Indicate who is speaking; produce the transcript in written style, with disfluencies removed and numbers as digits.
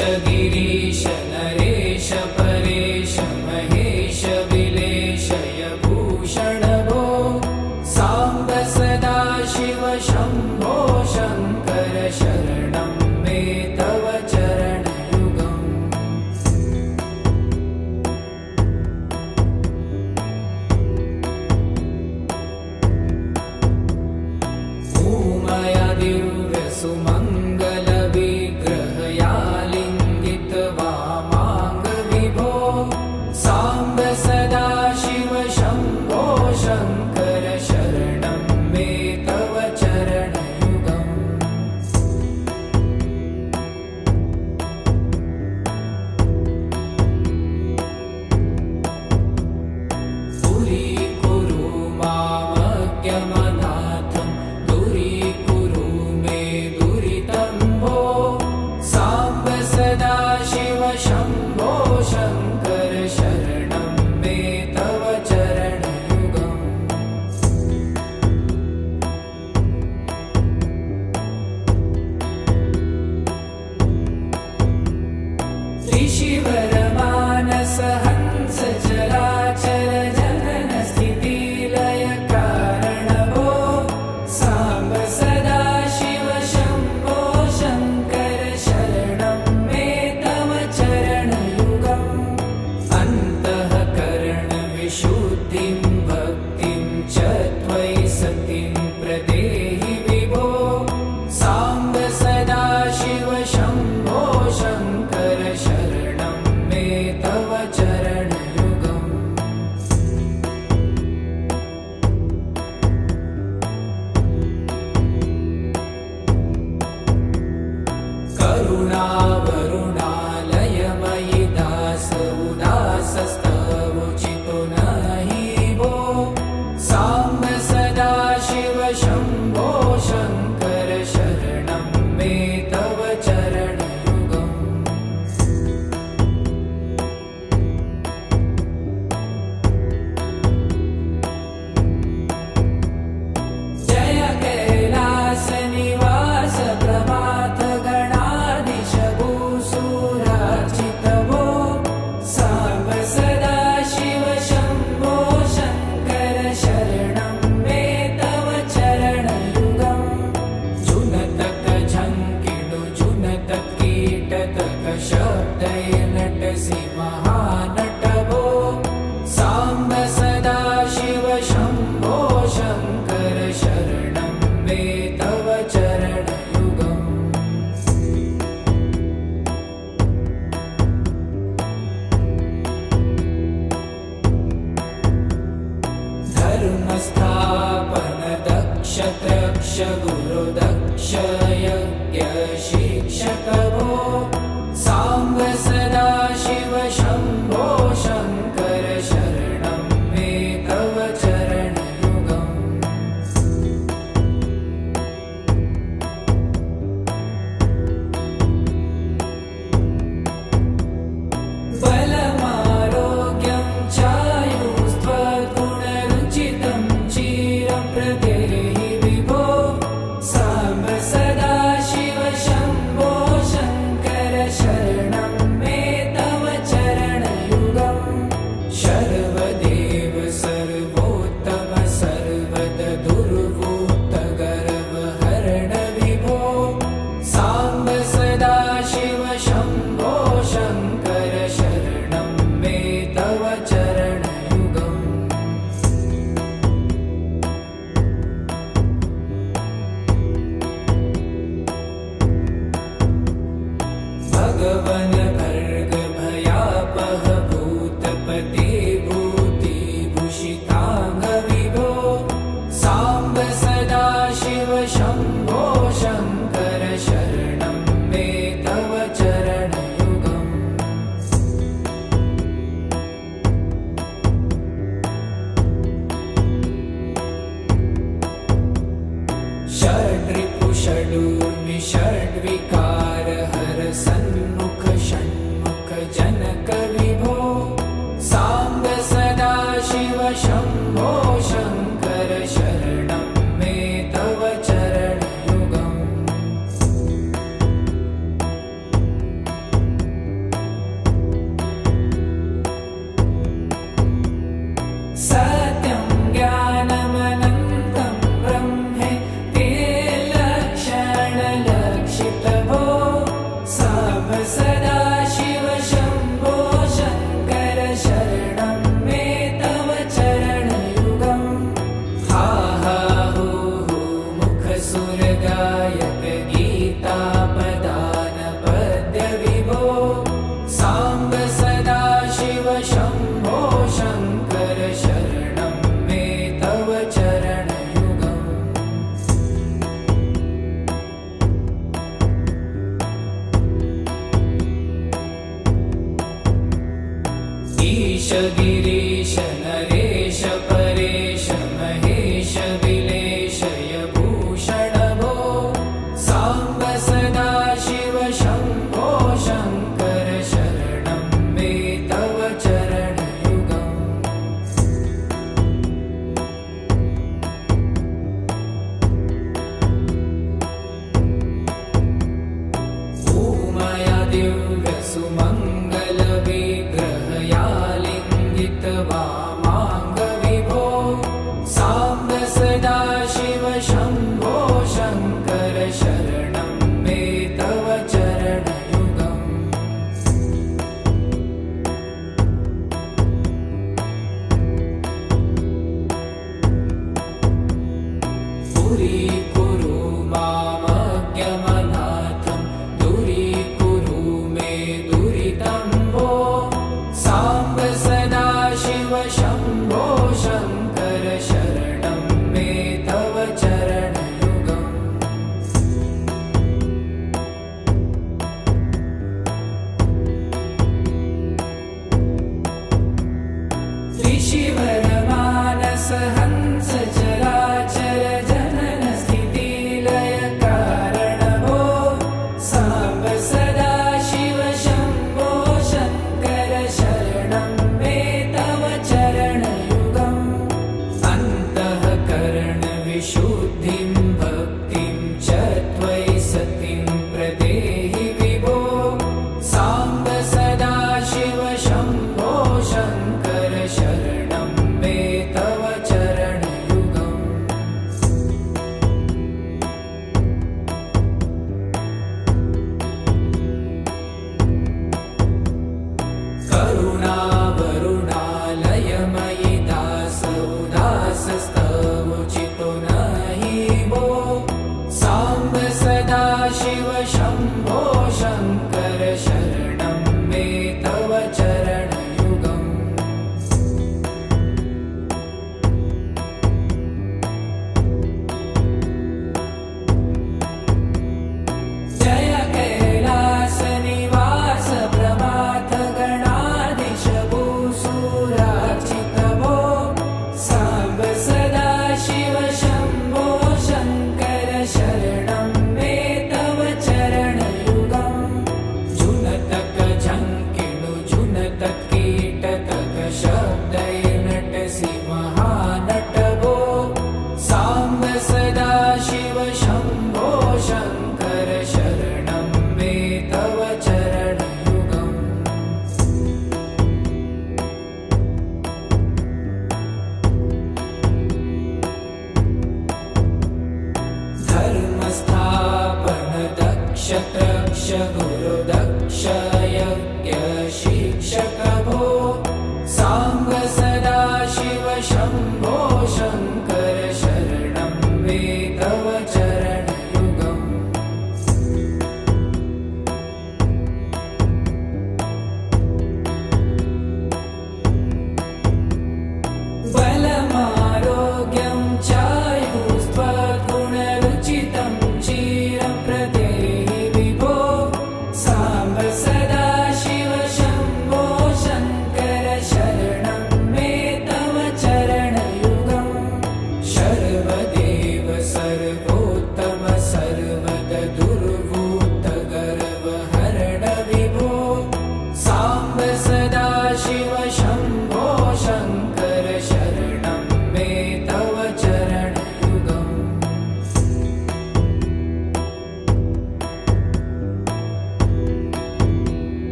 Speaker 1: गिरीश नरेश परेश महेश विलेशय भूषण भो साम्ब सदा शिव शम्भो शङ्कर शरणं मे तव चरणयुगम् उमया दिव्य सुमङ्गल विग्रहयालिङ्गित वामाङ्ग विभो साम्ब सदा शिव शम्भो शङ्कर शरणं मे तव चरणयुगम् दूरीकुरु मामज्ञमनाथं दूरीकुरु मे दुरितं भो साम्ब सदा शिव शम्भो शङ्कर शरणं मे तव चरणयुगम् ऋषिवरमानस हंस चराचर जनन स्थिति लय कारण भो साम्ब सदा शिव शम्भो शङ्कर शरणं मे तव चरणयुगम् अन्तःकरण विशुद्धिं भक्तिं च त्वयि सतिं प्रदेहि विभो साम्ब सदा शिव शम्भो शङ्कर शरणं मे तव चरणयुगम् करुणावरुणालयमयि दास उदासस्तवोचितो नहि भो साम्ब सदा शिव शम्भो शङ्कर शरणं मे तव चरणयुगम् जय कैलास निवास प्रभात गणाधीश भूसुरार्चित भो साम्ब सदा शिव शम्भो शङ्कर शरणं मे तव चरणयुगम् जुनतक झङ्किडु जुनतक कीटतक शब्दैर्नटसि महानट भो साम्ब सदा शिव शम्भो शङ्कर शरणं मे तव चरणयुगम् धर्मस्थापन दक्ष त्रक्ष गुरुदक्ष यज्ञ शिक्षक भो साम्ब सदा शिव शम्भो शङ्कर शरणं मे तव चरणयुगम् बलमारोग्यं चायुस्त्वगुणरुचितं चिरं प्रदेहि विभो साम्ब सदा शिव शम्भो शङ्कर शरणं मे तव चरणयुगम् शर्वदेव सर्वोत्तम सर्वद दुर्वूत गर्वहरण विभो साम्ब सदा शिव शम्भो शङ्कर शरणं मे तव चरणयुगम् भगवन् भर्ग भयापह भूतपते भूतिभूषिताङ्ग विभो साम्ब सदा शिव शम्भो शङ्कर शरणं मे तव चरणयुगम् षड्रिपु षडूर्मि षड्विकार हर सन्मुख षण्मुख जनक विभो साम्ब सदा शिव शम्भो शङ्कर शरणं मे तव चरणयुगम् सत्यं ज्ञानमनन्तं ब्रह्मे ते लक्षणलक्षितभो सब सदा शिव शम्भो शङ्कर शरणं मे तव चरणयुगम् हा हा हू हू मुखसुरगायक गीतापदान पद्यविभो साम्ब सदा शिव शम्भो शङ्कर शरणं मे तव चरणयुगम् ईश गिरीश नरेश परेश महेश विलेशय भूषण भो साम्ब सदा शिव शम्भो शङ्कर शरणं मे तव चरणयुगम् ऊमया दिव्यसुमङ्गलविग्रहया लिङ्गितवामाङ्गविभो साम्ब सदा शिव शम्भो शङ्कर शरणं मे तव चरणयुगम् पुरीकुरु मामज्ञमनाथं दूरीकुरु मे दुरितं भो साम्ब सदा शिव शम्भो शङ्कर शरणं मे तव चरणयुगम् त्रिशिवरमानस हंस चराचर जनन स्थितिलय कारण भो साम्ब सदा शिव शम्भो शङ्कर शरणं मे तव चरणयुगम् अन्तःकरण विशुद्धिं भक्तिं च त्वयि सतिं प्रदेहि विभो साम्ब सदा शिव शम्भो शङ्कर शरणं मे तव चरणयुगम् करुणावरुणालयमयि दासोदासस्तवोचितो नहि भो साम्ब सदा शिव शम्भो शङ्कर शरणं मे तव चरणयुगम् जय कैलासनिवास प्रमाथ गणाधीश भूसुरार्चित भो साम्ब सदा शिव शम्भो शङ्कर शरणं मे तव चरणयुगम् जुनतक झङ्किणु जुनतक कीटतक शब्दैर्नटसि महानट भो साम्ब सदा शिव शम्भो शङ्कर शरणं मे तव चरणयुगम् धर्मस्थापन दक्ष त्रक्ष गुरुदक्ष यज्ञ शिक्षक भो साम्ब सदा शिव शम्भो